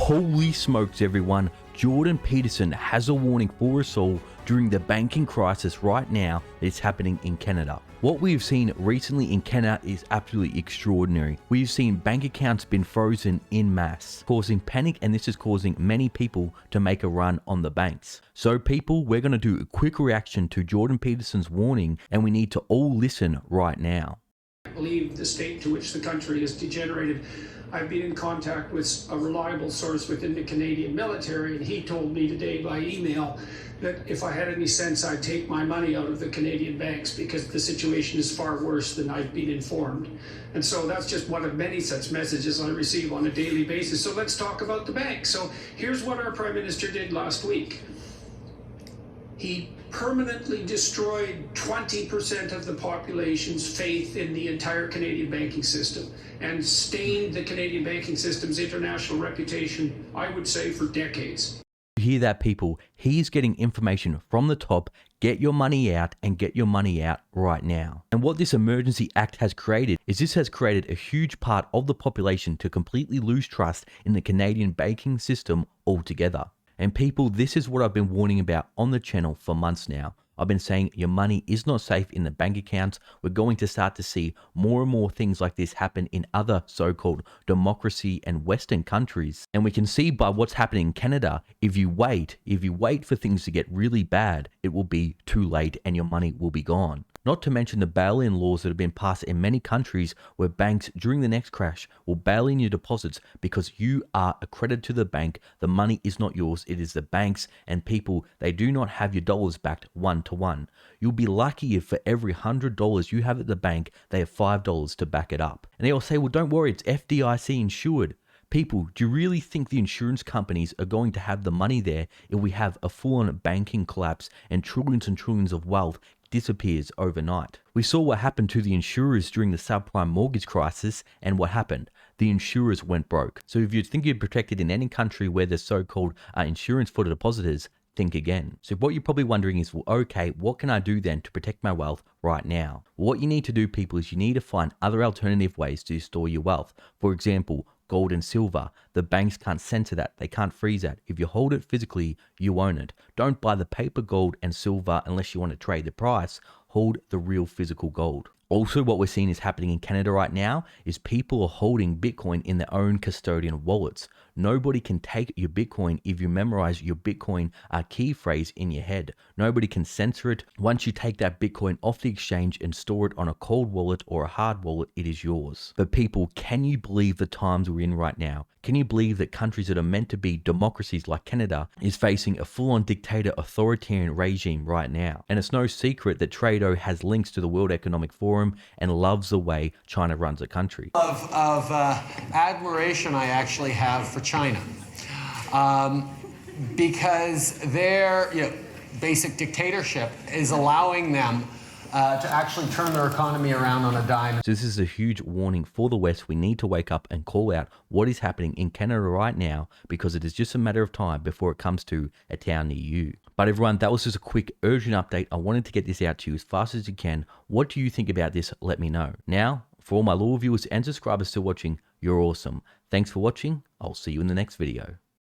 Holy smokes everyone, Jordan Peterson has a warning for us all during the banking crisis right now that is happening in Canada. What we've seen recently in Canada is absolutely extraordinary. We've seen bank accounts been frozen in mass, causing panic, and this is causing many people to make a run on the banks. So people, we're going to do a quick reaction to Jordan Peterson's warning, and we need to all listen right now. I believe the state to which the country is degenerated. I've been in contact with a reliable source within the Canadian military, and he told me today by email that if I had any sense, I'd take my money out of the Canadian banks because the situation is far worse than I've been informed. And so that's just one of many such messages I receive on a daily basis. So let's talk about the banks. So here's what our Prime Minister did last week. He permanently destroyed 20% of the population's faith in the entire Canadian banking system and stained the Canadian banking system's international reputation, I would say, for decades. You hear that, people? He's getting information from the top. Get your money out and get your money out right now. And what this emergency act has created is this has created a huge part of the population to completely lose trust in the Canadian banking system altogether. And people, this is what I've been warning about on the channel for months now. I've been saying your money is not safe in the bank accounts. We're going to start to see more and more things like this happen in other so-called democracy and Western countries. And we can see by what's happening in Canada, if you wait for things to get really bad, it will be too late and your money will be gone. Not to mention the bail-in laws that have been passed in many countries where banks during the next crash will bail in your deposits because you are accredited to the bank. The money is not yours, it is the bank's, and people, they do not have your dollars backed one-to-one. You'll be lucky if for every $100 you have at the bank, they have $5 to back it up. And they all say, well, don't worry, it's FDIC insured. People, do you really think the insurance companies are going to have the money there if we have a full-on banking collapse and trillions of wealth disappears overnight? We saw what happened to the insurers during the subprime mortgage crisis, and what happened? The insurers went broke. So if you think you're protected in any country where there's so-called insurance for the depositors, think again. So what you're probably wondering is, well, okay, what can I do then to protect my wealth right now? What you need to do, people, is you need to find other alternative ways to store your wealth. For example, gold and silver. The banks can't censor that. They can't freeze that. If you hold it physically, you own it. Don't buy the paper gold and silver unless you want to trade the price. Hold the real physical gold. Also, what we're seeing is happening in Canada right now is people are holding Bitcoin in their own custodian wallets. Nobody can take your Bitcoin if you memorize your Bitcoin key phrase in your head. Nobody can censor it. Once you take that Bitcoin off the exchange and store it on a cold wallet or a hard wallet, it is yours. But people, can you believe the times we're in right now? Can you believe that countries that are meant to be democracies like Canada is facing a full-on dictator authoritarian regime right now? And it's no secret that Trudeau has links to the World Economic Forum and loves the way China runs a country. Of admiration I actually have for China, because their basic dictatorship is allowing them to actually turn their economy around on a dime. So this is a huge warning for the West. We need to wake up and call out what is happening in Canada right now, because it is just a matter of time before it comes to a town near you. But everyone, that was just a quick urgent update. I wanted to get this out to you as fast as you can. What do you think about this? Let me know. Now, for all my loyal viewers and subscribers still watching, you're awesome. Thanks for watching. I'll see you in the next video.